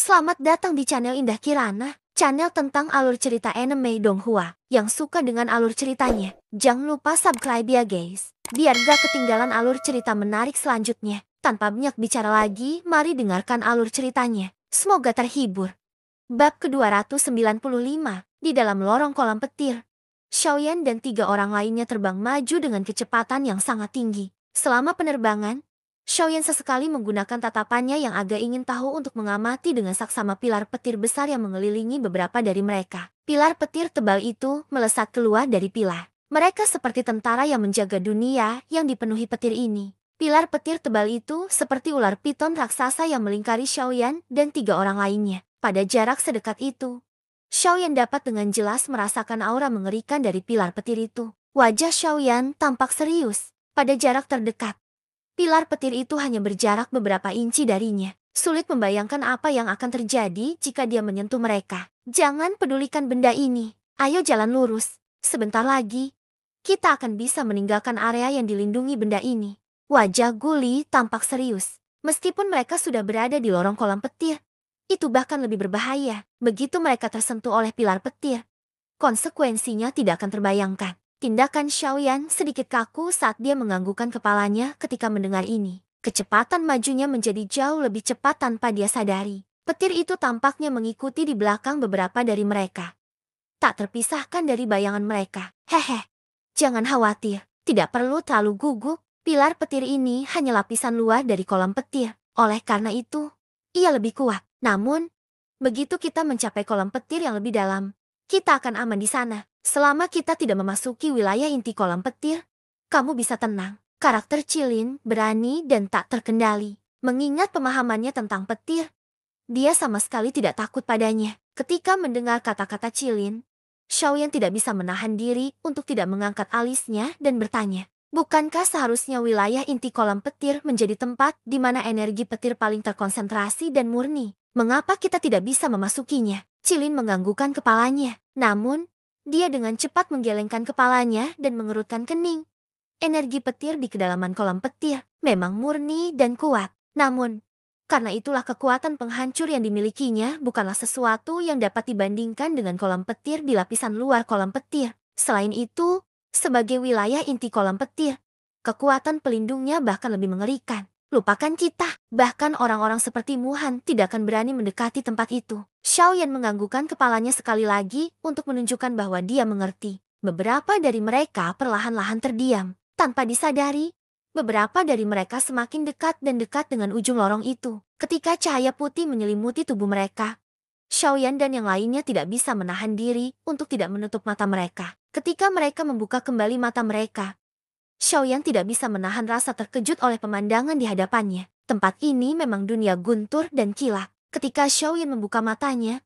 Selamat datang di channel Indah Kirana, channel tentang alur cerita anime Donghua. Yang suka dengan alur ceritanya, jangan lupa subscribe ya guys, biar gak ketinggalan alur cerita menarik selanjutnya. Tanpa banyak bicara lagi, mari dengarkan alur ceritanya. Semoga terhibur. Bab ke-295, di dalam lorong kolam petir. Xiaoyan dan 3 orang lainnya terbang maju dengan kecepatan yang sangat tinggi. Selama penerbangan, Xiaoyan sesekali menggunakan tatapannya yang agak ingin tahu untuk mengamati dengan saksama pilar petir besar yang mengelilingi beberapa dari mereka. Pilar petir tebal itu melesat keluar dari pilar. Mereka seperti tentara yang menjaga dunia yang dipenuhi petir ini. Pilar petir tebal itu seperti ular piton raksasa yang melingkari Xiaoyan dan 3 orang lainnya. Pada jarak sedekat itu, Xiaoyan dapat dengan jelas merasakan aura mengerikan dari pilar petir itu. Wajah Xiaoyan tampak serius. Pada jarak terdekat, pilar petir itu hanya berjarak beberapa inci darinya. Sulit membayangkan apa yang akan terjadi jika dia menyentuh mereka. Jangan pedulikan benda ini. Ayo jalan lurus. Sebentar lagi, kita akan bisa meninggalkan area yang dilindungi benda ini. Wajah Guli tampak serius. Meskipun mereka sudah berada di lorong kolam petir, itu bahkan lebih berbahaya. Begitu mereka tersentuh oleh pilar petir, konsekuensinya tidak akan terbayangkan. Tindakan Xiaoyan sedikit kaku saat dia menganggukkan kepalanya ketika mendengar ini. Kecepatan majunya menjadi jauh lebih cepat tanpa dia sadari. Petir itu tampaknya mengikuti di belakang beberapa dari mereka. Tak terpisahkan dari bayangan mereka. Hehe, jangan khawatir. Tidak perlu terlalu gugup. Pilar petir ini hanya lapisan luar dari kolam petir. Oleh karena itu, ia lebih kuat. Namun, begitu kita mencapai kolam petir yang lebih dalam, kita akan aman di sana. Selama kita tidak memasuki wilayah inti kolam petir, kamu bisa tenang. Karakter Chilin berani dan tak terkendali. Mengingat pemahamannya tentang petir, dia sama sekali tidak takut padanya. Ketika mendengar kata-kata Chilin, Xiaoyan tidak bisa menahan diri untuk tidak mengangkat alisnya dan bertanya, bukankah seharusnya wilayah inti kolam petir menjadi tempat di mana energi petir paling terkonsentrasi dan murni? Mengapa kita tidak bisa memasukinya? Chilin menganggukkan kepalanya. Namun, dia dengan cepat menggelengkan kepalanya dan mengerutkan kening. Energi petir di kedalaman kolam petir memang murni dan kuat. Namun, karena itulah kekuatan penghancur yang dimilikinya bukanlah sesuatu yang dapat dibandingkan dengan kolam petir di lapisan luar kolam petir. Selain itu, sebagai wilayah inti kolam petir, kekuatan pelindungnya bahkan lebih mengerikan. Lupakan kita, bahkan orang-orang seperti Muhan tidak akan berani mendekati tempat itu. Xiaoyan menganggukkan kepalanya sekali lagi untuk menunjukkan bahwa dia mengerti. Beberapa dari mereka perlahan-lahan terdiam. Tanpa disadari, beberapa dari mereka semakin dekat dan dekat dengan ujung lorong itu. Ketika cahaya putih menyelimuti tubuh mereka, Xiaoyan dan yang lainnya tidak bisa menahan diri untuk tidak menutup mata mereka. Ketika mereka membuka kembali mata mereka, Xiaoyan tidak bisa menahan rasa terkejut oleh pemandangan di hadapannya. Tempat ini memang dunia guntur dan kilat. Ketika Xiaoyan membuka matanya,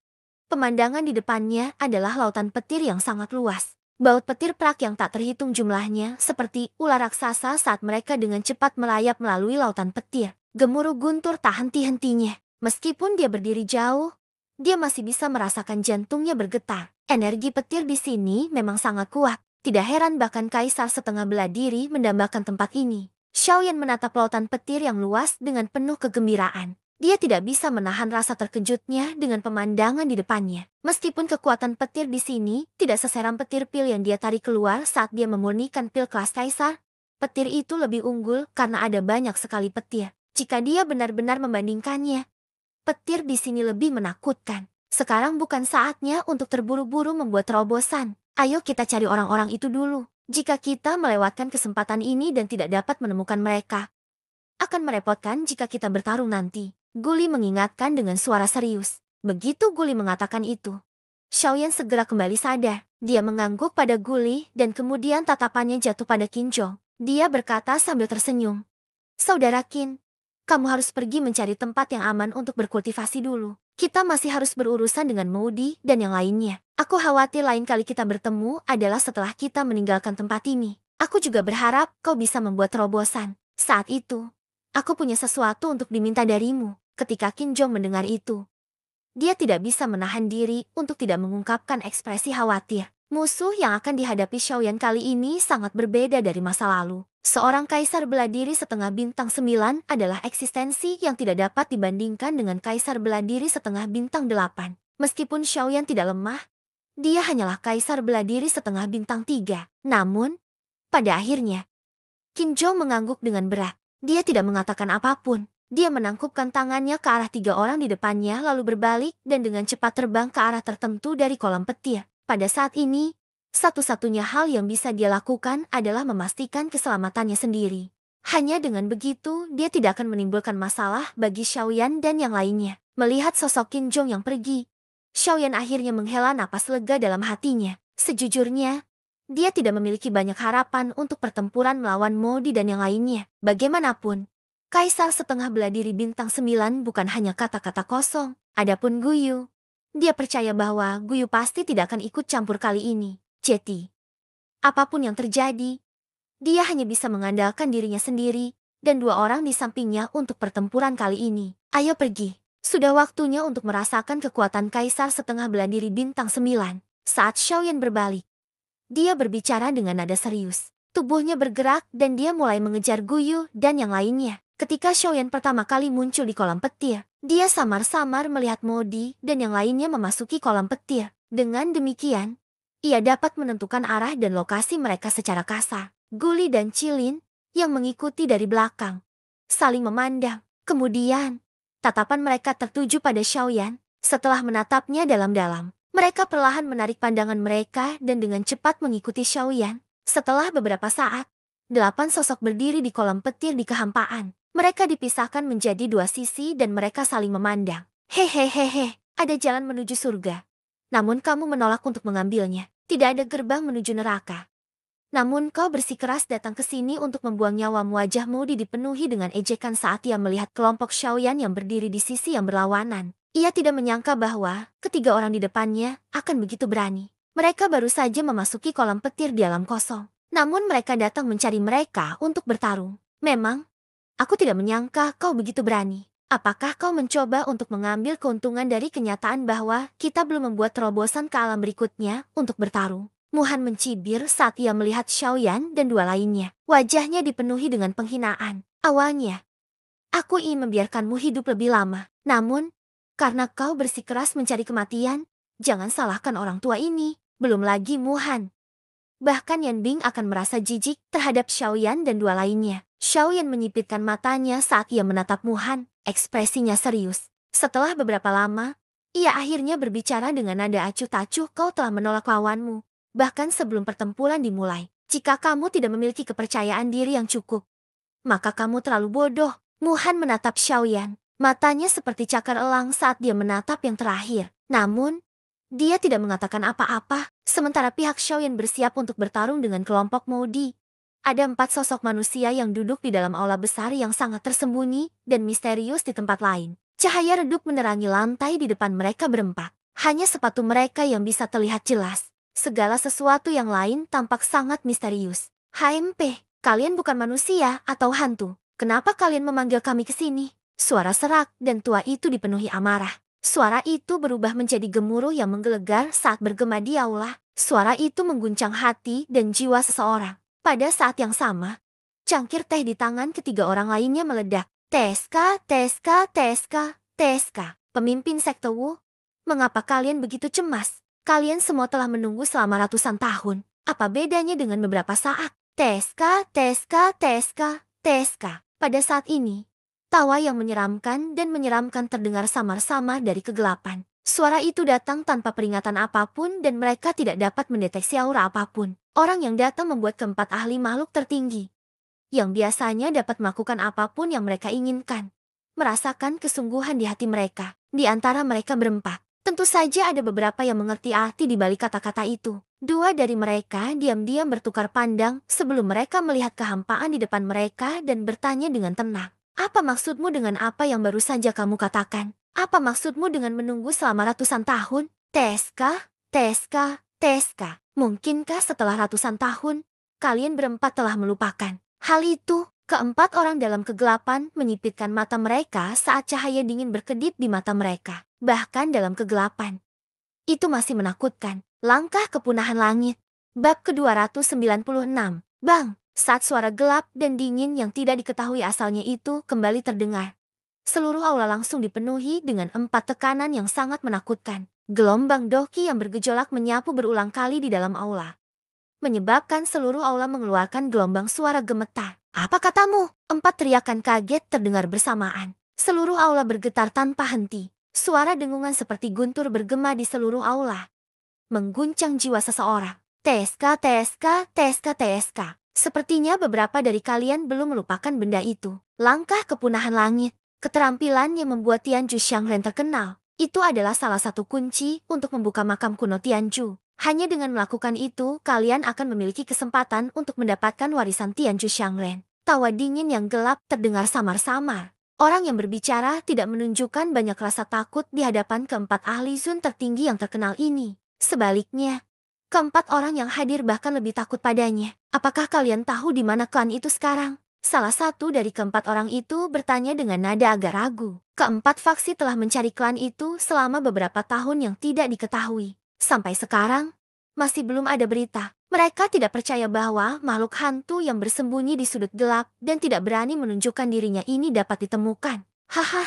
pemandangan di depannya adalah lautan petir yang sangat luas. Baut petir perak yang tak terhitung jumlahnya seperti ular raksasa saat mereka dengan cepat melayap melalui lautan petir. Gemuruh guntur tak henti-hentinya. Meskipun dia berdiri jauh, dia masih bisa merasakan jantungnya bergetar. Energi petir di sini memang sangat kuat. Tidak heran bahkan kaisar setengah bela diri mendambakan tempat ini. Xiaoyan menatap lautan petir yang luas dengan penuh kegembiraan. Dia tidak bisa menahan rasa terkejutnya dengan pemandangan di depannya. Meskipun kekuatan petir di sini tidak seseram petir pil yang dia tarik keluar saat dia memurnikan pil kelas kaisar, petir itu lebih unggul karena ada banyak sekali petir. Jika dia benar-benar membandingkannya, petir di sini lebih menakutkan. Sekarang bukan saatnya untuk terburu-buru membuat terobosan. Ayo kita cari orang-orang itu dulu. Jika kita melewatkan kesempatan ini dan tidak dapat menemukan mereka, akan merepotkan jika kita bertarung nanti. Guli mengingatkan dengan suara serius. Begitu Guli mengatakan itu, Xiaoyan segera kembali sadar. Dia mengangguk pada Guli dan kemudian tatapannya jatuh pada Qinzhong. Dia berkata sambil tersenyum, Saudara Qin, kamu harus pergi mencari tempat yang aman untuk berkultivasi dulu. Kita masih harus berurusan dengan Moudi dan yang lainnya. Aku khawatir lain kali kita bertemu adalah setelah kita meninggalkan tempat ini. Aku juga berharap kau bisa membuat terobosan. Saat itu, aku punya sesuatu untuk diminta darimu. Ketika Qinzhong mendengar itu, dia tidak bisa menahan diri untuk tidak mengungkapkan ekspresi khawatir. Musuh yang akan dihadapi Xiaoyan kali ini sangat berbeda dari masa lalu. Seorang kaisar bela diri setengah bintang 9 adalah eksistensi yang tidak dapat dibandingkan dengan kaisar bela diri setengah bintang 8. Meskipun Xiaoyan tidak lemah, dia hanyalah kaisar bela diri setengah bintang 3. Namun, pada akhirnya, Qin Zhou mengangguk dengan berat. Dia tidak mengatakan apapun. Dia menangkupkan tangannya ke arah 3 orang di depannya lalu berbalik dan dengan cepat terbang ke arah tertentu dari kolam petir. Pada saat ini, satu-satunya hal yang bisa dia lakukan adalah memastikan keselamatannya sendiri. Hanya dengan begitu, dia tidak akan menimbulkan masalah bagi Xiaoyan dan yang lainnya. Melihat sosok Qin Zhou yang pergi, Xiaoyan akhirnya menghela napas lega dalam hatinya. Sejujurnya, dia tidak memiliki banyak harapan untuk pertempuran melawan Modi dan yang lainnya. Bagaimanapun, Kaisar setengah bela diri bintang 9 bukan hanya kata-kata kosong. Adapun Guyu, dia percaya bahwa Guyu pasti tidak akan ikut campur kali ini. Jadi, apapun yang terjadi, dia hanya bisa mengandalkan dirinya sendiri dan 2 orang di sampingnya untuk pertempuran kali ini. Ayo pergi. Sudah waktunya untuk merasakan kekuatan Kaisar setengah bela diri bintang 9. Saat Xiaoyan berbalik, dia berbicara dengan nada serius. Tubuhnya bergerak dan dia mulai mengejar Guyu dan yang lainnya. Ketika Xiaoyan pertama kali muncul di kolam petir, dia samar-samar melihat Modi dan yang lainnya memasuki kolam petir. Dengan demikian, ia dapat menentukan arah dan lokasi mereka secara kasar. Guli dan Cilin, yang mengikuti dari belakang, saling memandang. Kemudian, tatapan mereka tertuju pada Xiaoyan. Setelah menatapnya dalam-dalam, mereka perlahan menarik pandangan mereka dan dengan cepat mengikuti Xiaoyan. Setelah beberapa saat, 8 sosok berdiri di kolam petir di kehampaan. Mereka dipisahkan menjadi 2 sisi dan mereka saling memandang. Hehehehe, ada jalan menuju surga. Namun kamu menolak untuk mengambilnya. Tidak ada gerbang menuju neraka. Namun kau bersikeras datang ke sini untuk membuang nyawamu. Wajah Modi dipenuhi dengan ejekan saat ia melihat kelompok Xiaoyan yang berdiri di sisi yang berlawanan. Ia tidak menyangka bahwa ketiga orang di depannya akan begitu berani. Mereka baru saja memasuki kolam petir di alam kosong. Namun mereka datang mencari mereka untuk bertarung. Memang, aku tidak menyangka kau begitu berani. Apakah kau mencoba untuk mengambil keuntungan dari kenyataan bahwa kita belum membuat terobosan ke alam berikutnya untuk bertarung? Muhan mencibir saat ia melihat Xiaoyan dan 2 lainnya. Wajahnya dipenuhi dengan penghinaan. Awalnya, aku ingin membiarkanmu hidup lebih lama. Namun, karena kau bersikeras mencari kematian, jangan salahkan orang tua ini. Belum lagi Muhan. Bahkan Yan Bing akan merasa jijik terhadap Xiaoyan dan 2 lainnya. Xiaoyan menyipitkan matanya saat ia menatap Muhan. Ekspresinya serius. Setelah beberapa lama, ia akhirnya berbicara dengan nada acuh tacuh. Kau telah menolak lawanmu. Bahkan sebelum pertempuran dimulai. Jika kamu tidak memiliki kepercayaan diri yang cukup, maka kamu terlalu bodoh. Muhan menatap Xiaoyan. Matanya seperti cakar elang saat dia menatap yang terakhir. Namun, dia tidak mengatakan apa-apa. Sementara pihak Xiaoyan bersiap untuk bertarung dengan kelompok Modi. Ada 4 sosok manusia yang duduk di dalam aula besar yang sangat tersembunyi dan misterius di tempat lain. Cahaya redup menerangi lantai di depan mereka berempat. Hanya sepatu mereka yang bisa terlihat jelas. Segala sesuatu yang lain tampak sangat misterius. HMP, kalian bukan manusia atau hantu. Kenapa kalian memanggil kami ke sini? Suara serak dan tua itu dipenuhi amarah. Suara itu berubah menjadi gemuruh yang menggelegar saat bergema di aula. Suara itu mengguncang hati dan jiwa seseorang. Pada saat yang sama, cangkir teh di tangan ketiga orang lainnya meledak. TSK, TSK, TSK, TSK. Pemimpin sekte Wu, mengapa kalian begitu cemas? Kalian semua telah menunggu selama ratusan tahun. Apa bedanya dengan beberapa saat? TSK, TSK, TSK, TSK. Pada saat ini, tawa yang menyeramkan dan menyeramkan terdengar samar-samar dari kegelapan. Suara itu datang tanpa peringatan apapun dan mereka tidak dapat mendeteksi aura apapun. Orang yang datang membuat keempat ahli makhluk tertinggi, yang biasanya dapat melakukan apapun yang mereka inginkan, merasakan kesungguhan di hati mereka. Di antara mereka berempat, tentu saja ada beberapa yang mengerti arti di balik kata-kata itu. 2 dari mereka diam-diam bertukar pandang sebelum mereka melihat kehampaan di depan mereka dan bertanya dengan tenang. Apa maksudmu dengan apa yang baru saja kamu katakan? Apa maksudmu dengan menunggu selama ratusan tahun? TSK, TSK, TSK. Mungkinkah setelah ratusan tahun, kalian berempat telah melupakan hal itu? Keempat orang dalam kegelapan menyipitkan mata mereka saat cahaya dingin berkedip di mata mereka. Bahkan dalam kegelapan, itu masih menakutkan. Langkah kepunahan langit. Bab ke-296. Bang! Saat suara gelap dan dingin yang tidak diketahui asalnya itu kembali terdengar, seluruh aula langsung dipenuhi dengan 4 tekanan yang sangat menakutkan. Gelombang doki yang bergejolak menyapu berulang kali di dalam aula, menyebabkan seluruh aula mengeluarkan gelombang suara gemetar. Apa katamu? 4 teriakan kaget terdengar bersamaan. Seluruh aula bergetar tanpa henti. Suara dengungan seperti guntur bergema di seluruh aula, mengguncang jiwa seseorang. TSK, TSK, TSK, TSK. Sepertinya beberapa dari kalian belum melupakan benda itu. Langkah kepunahan langit. Keterampilan yang membuat Tianju Xiangren terkenal. Itu adalah salah satu kunci untuk membuka makam kuno Tianju. Hanya dengan melakukan itu, kalian akan memiliki kesempatan untuk mendapatkan warisan Tianju Xiangren. Tawa dingin yang gelap terdengar samar-samar. Orang yang berbicara tidak menunjukkan banyak rasa takut di hadapan keempat ahli Zun tertinggi yang terkenal ini. Sebaliknya, keempat orang yang hadir bahkan lebih takut padanya. Apakah kalian tahu di mana klan itu sekarang? Salah satu dari keempat orang itu bertanya dengan nada agak ragu. Keempat faksi telah mencari klan itu selama beberapa tahun yang tidak diketahui. Sampai sekarang, masih belum ada berita. Mereka tidak percaya bahwa makhluk hantu yang bersembunyi di sudut gelap dan tidak berani menunjukkan dirinya ini dapat ditemukan. Haha.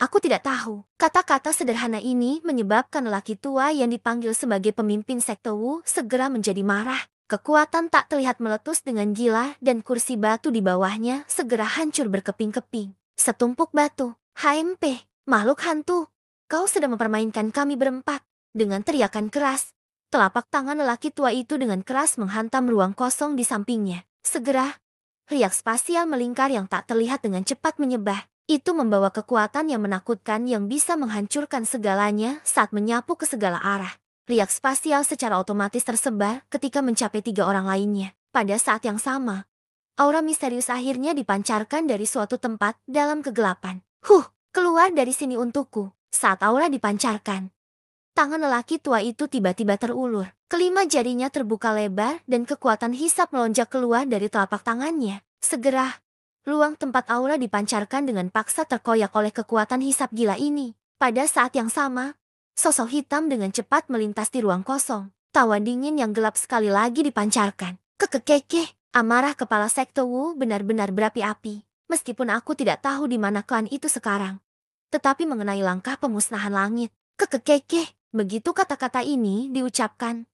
Aku tidak tahu. Kata-kata sederhana ini menyebabkan lelaki tua yang dipanggil sebagai pemimpin sekte Wu segera menjadi marah. Kekuatan tak terlihat meletus dengan gila dan kursi batu di bawahnya segera hancur berkeping-keping. Setumpuk batu. HMP, makhluk hantu. Kau sedang mempermainkan kami berempat. Dengan teriakan keras, telapak tangan lelaki tua itu dengan keras menghantam ruang kosong di sampingnya. Segera, riak spasial melingkar yang tak terlihat dengan cepat menyebar. Itu membawa kekuatan yang menakutkan yang bisa menghancurkan segalanya saat menyapu ke segala arah. Riak spasial secara otomatis tersebar ketika mencapai 3 orang lainnya. Pada saat yang sama, aura misterius akhirnya dipancarkan dari suatu tempat dalam kegelapan. Keluar dari sini untukku. Saat aura dipancarkan, tangan lelaki tua itu tiba-tiba terulur. Kelima jarinya terbuka lebar dan kekuatan hisap melonjak keluar dari telapak tangannya. Segera, ruang tempat aura dipancarkan dengan paksa terkoyak oleh kekuatan hisap gila ini. Pada saat yang sama, sosok hitam dengan cepat melintas di ruang kosong. Tawa dingin yang gelap sekali lagi dipancarkan. Kekekeke, amarah kepala sekte Wu benar-benar berapi-api. Meskipun aku tidak tahu di mana klan itu sekarang, tetapi mengenai langkah pemusnahan langit. Kekekeke, begitu kata-kata ini diucapkan,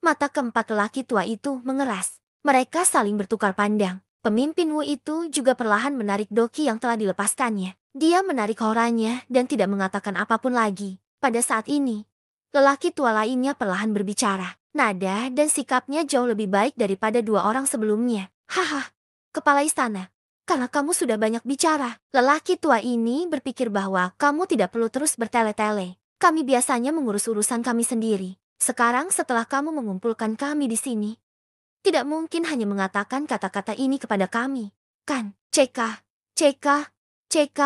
mata keempat lelaki tua itu mengeras. Mereka saling bertukar pandang. Pemimpin Wu itu juga perlahan menarik doki yang telah dilepaskannya. Dia menarik auranya dan tidak mengatakan apapun lagi. Pada saat ini, lelaki tua lainnya perlahan berbicara. Nada dan sikapnya jauh lebih baik daripada 2 orang sebelumnya. Haha, kepala istana, karena kamu sudah banyak bicara. Lelaki tua ini berpikir bahwa kamu tidak perlu terus bertele-tele. Kami biasanya mengurus urusan kami sendiri. Sekarang setelah kamu mengumpulkan kami di sini, tidak mungkin hanya mengatakan kata-kata ini kepada kami, kan? CK, CK, CK,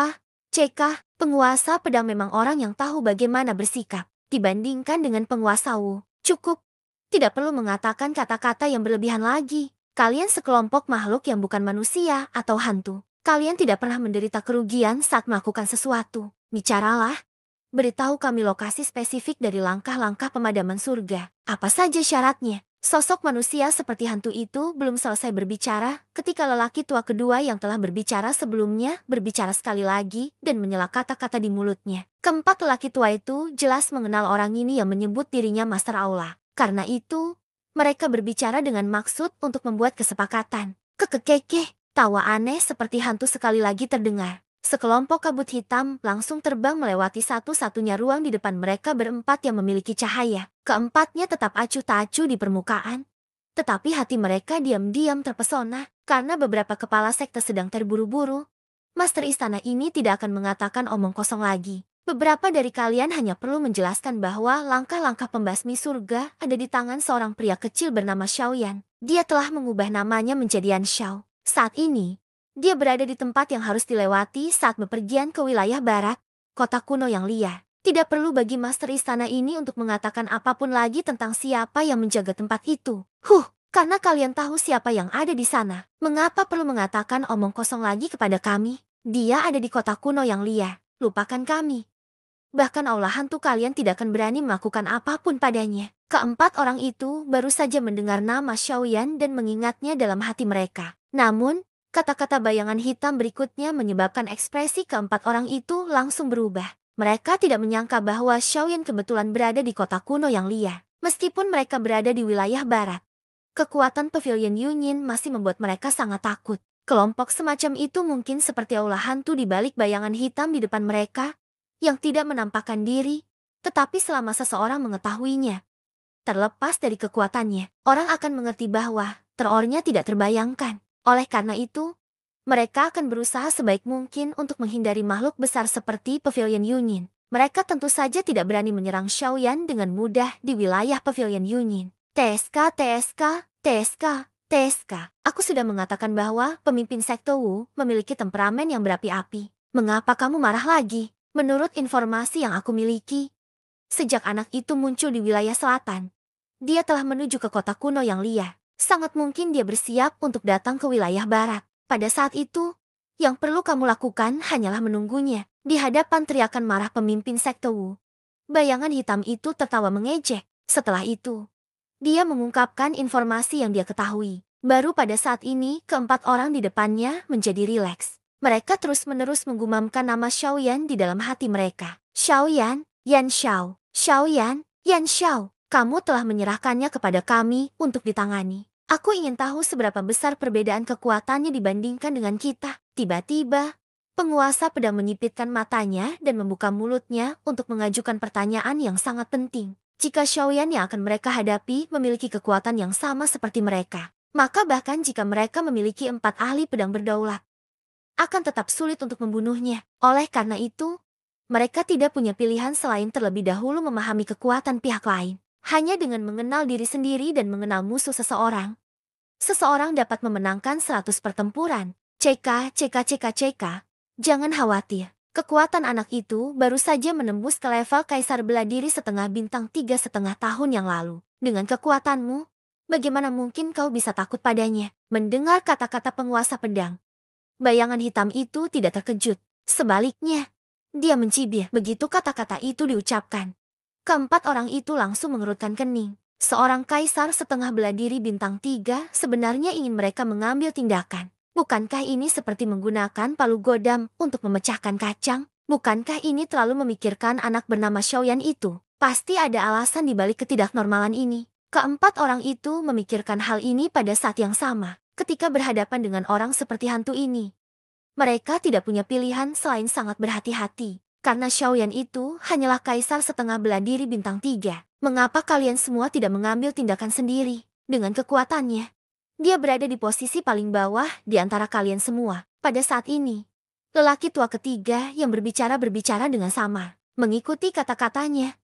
CK. Penguasa pedang memang orang yang tahu bagaimana bersikap. Dibandingkan dengan penguasa Wu, cukup. Tidak perlu mengatakan kata-kata yang berlebihan lagi. Kalian sekelompok makhluk yang bukan manusia atau hantu. Kalian tidak pernah menderita kerugian saat melakukan sesuatu. Bicaralah. Beritahu kami lokasi spesifik dari langkah-langkah pemadaman surga. Apa saja syaratnya? Sosok manusia seperti hantu itu belum selesai berbicara ketika lelaki tua kedua yang telah berbicara sebelumnya berbicara sekali lagi dan menyela kata-kata di mulutnya. Keempat lelaki tua itu jelas mengenal orang ini yang menyebut dirinya Master Aula. Karena itu, mereka berbicara dengan maksud untuk membuat kesepakatan. Kekekeke, tawa aneh seperti hantu sekali lagi terdengar. Sekelompok kabut hitam langsung terbang melewati satu-satunya ruang di depan mereka berempat yang memiliki cahaya. Keempatnya tetap acuh tak acuh di permukaan. Tetapi hati mereka diam-diam terpesona karena beberapa kepala sekte sedang terburu-buru. Master istana ini tidak akan mengatakan omong kosong lagi. Beberapa dari kalian hanya perlu menjelaskan bahwa langkah-langkah pembasmi surga ada di tangan seorang pria kecil bernama Xiaoyan. Dia telah mengubah namanya menjadi Yan Xiao. Saat ini, dia berada di tempat yang harus dilewati saat bepergian ke wilayah barat, kota kuno yang liar. Tidak perlu bagi master istana ini untuk mengatakan apapun lagi tentang siapa yang menjaga tempat itu. Karena kalian tahu siapa yang ada di sana. Mengapa perlu mengatakan omong kosong lagi kepada kami? Dia ada di kota kuno yang liar. Lupakan kami. Bahkan aula hantu kalian tidak akan berani melakukan apapun padanya. Keempat orang itu baru saja mendengar nama Xiaoyan dan mengingatnya dalam hati mereka. Namun, kata-kata bayangan hitam berikutnya menyebabkan ekspresi keempat orang itu langsung berubah. Mereka tidak menyangka bahwa Xiaoyan kebetulan berada di kota kuno yang liar. Meskipun mereka berada di wilayah barat, kekuatan Pavilion Yunyin masih membuat mereka sangat takut. Kelompok semacam itu mungkin seperti aula hantu di balik bayangan hitam di depan mereka, yang tidak menampakkan diri, tetapi selama seseorang mengetahuinya, terlepas dari kekuatannya, orang akan mengerti bahwa terornya tidak terbayangkan. Oleh karena itu, mereka akan berusaha sebaik mungkin untuk menghindari makhluk besar seperti Pavilion Yunyin. Mereka tentu saja tidak berani menyerang Xiaoyan dengan mudah di wilayah Pavilion Yunyin. TSK, TSK, TSK, TSK. Aku sudah mengatakan bahwa pemimpin sekte Wu memiliki temperamen yang berapi-api. Mengapa kamu marah lagi? Menurut informasi yang aku miliki, sejak anak itu muncul di wilayah selatan, dia telah menuju ke kota kuno yang liar. Sangat mungkin dia bersiap untuk datang ke wilayah barat. Pada saat itu, yang perlu kamu lakukan hanyalah menunggunya. Di hadapan teriakan marah pemimpin sekte Wu, bayangan hitam itu tertawa mengejek. Setelah itu, dia mengungkapkan informasi yang dia ketahui. Baru pada saat ini, keempat orang di depannya menjadi rileks. Mereka terus-menerus menggumamkan nama Xiaoyan di dalam hati mereka. Xiaoyan, Yan Xiao, Xiaoyan, Yan Xiao. Kamu telah menyerahkannya kepada kami untuk ditangani. Aku ingin tahu seberapa besar perbedaan kekuatannya dibandingkan dengan kita. Tiba-tiba, penguasa pedang menyipitkan matanya dan membuka mulutnya untuk mengajukan pertanyaan yang sangat penting. Jika Xiaoyan yang akan mereka hadapi memiliki kekuatan yang sama seperti mereka, maka bahkan jika mereka memiliki 4 ahli pedang berdaulat, akan tetap sulit untuk membunuhnya. Oleh karena itu, mereka tidak punya pilihan selain terlebih dahulu memahami kekuatan pihak lain. Hanya dengan mengenal diri sendiri dan mengenal musuh seseorang, seseorang dapat memenangkan 100 pertempuran. CK. Jangan khawatir. Kekuatan anak itu baru saja menembus ke level Kaisar Bela Diri setengah bintang 3,5 tahun yang lalu. Dengan kekuatanmu, bagaimana mungkin kau bisa takut padanya? Mendengar kata-kata penguasa pedang, bayangan hitam itu tidak terkejut. Sebaliknya, dia mencibir. Begitu kata-kata itu diucapkan, keempat orang itu langsung mengerutkan kening. Seorang kaisar setengah bela diri bintang 3 sebenarnya ingin mereka mengambil tindakan. Bukankah ini seperti menggunakan palu godam untuk memecahkan kacang? Bukankah ini terlalu memikirkan anak bernama Xiaoyan itu? Pasti ada alasan di balik ketidaknormalan ini. Keempat orang itu memikirkan hal ini pada saat yang sama. Ketika berhadapan dengan orang seperti hantu ini, mereka tidak punya pilihan selain sangat berhati-hati. Karena Xiaoyan itu hanyalah kaisar setengah bela diri bintang 3. Mengapa kalian semua tidak mengambil tindakan sendiri? Dengan kekuatannya, dia berada di posisi paling bawah di antara kalian semua. Pada saat ini, lelaki tua ketiga yang berbicara dengan samar. Mengikuti kata-katanya,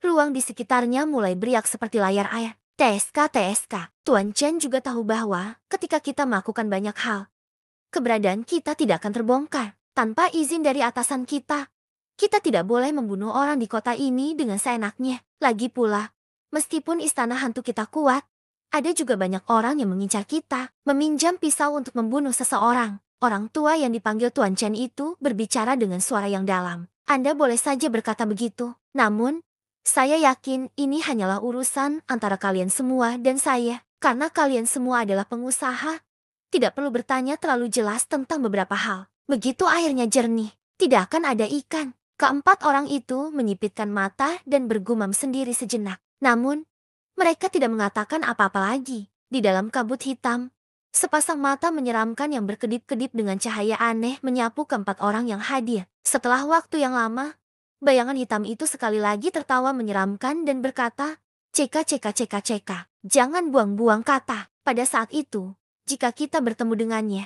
ruang di sekitarnya mulai beriak seperti layar air. TSK. Tuan Chen juga tahu bahwa ketika kita melakukan banyak hal, keberadaan kita tidak akan terbongkar. Tanpa izin dari atasan kita tidak boleh membunuh orang di kota ini dengan seenaknya. Lagi pula, meskipun istana hantu kita kuat, ada juga banyak orang yang mengincar kita, meminjam pisau untuk membunuh seseorang. Orang tua yang dipanggil Tuan Chen itu berbicara dengan suara yang dalam. Anda boleh saja berkata begitu, namun, saya yakin ini hanyalah urusan antara kalian semua dan saya. Karena kalian semua adalah pengusaha, tidak perlu bertanya terlalu jelas tentang beberapa hal. Begitu airnya jernih, tidak akan ada ikan. Keempat orang itu menyipitkan mata dan bergumam sendiri sejenak. Namun, mereka tidak mengatakan apa-apa lagi. Di dalam kabut hitam, sepasang mata menyeramkan yang berkedip-kedip dengan cahaya aneh menyapu keempat orang yang hadir. Setelah waktu yang lama, bayangan hitam itu sekali lagi tertawa menyeramkan dan berkata, CK. Jangan buang-buang kata. Pada saat itu, jika kita bertemu dengannya,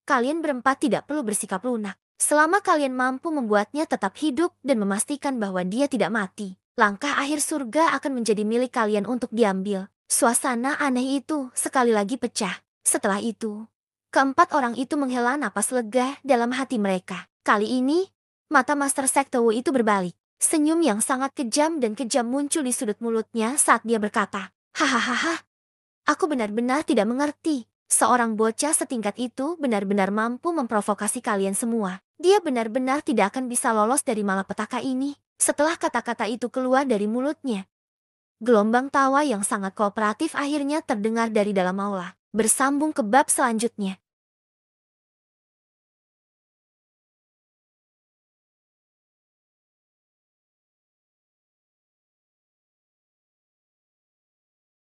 kalian berempat tidak perlu bersikap lunak. Selama kalian mampu membuatnya tetap hidup dan memastikan bahwa dia tidak mati, langkah akhir surga akan menjadi milik kalian untuk diambil. Suasana aneh itu sekali lagi pecah. Setelah itu, keempat orang itu menghela napas lega dalam hati mereka. Kali ini, mata Master Sekte Wu itu berbalik. Senyum yang sangat kejam muncul di sudut mulutnya saat dia berkata, hahaha, aku benar-benar tidak mengerti. Seorang bocah setingkat itu benar-benar mampu memprovokasi kalian semua. Dia benar-benar tidak akan bisa lolos dari malapetaka ini. Setelah kata-kata itu keluar dari mulutnya, gelombang tawa yang sangat kooperatif akhirnya terdengar dari dalam aula. Bersambung ke bab selanjutnya.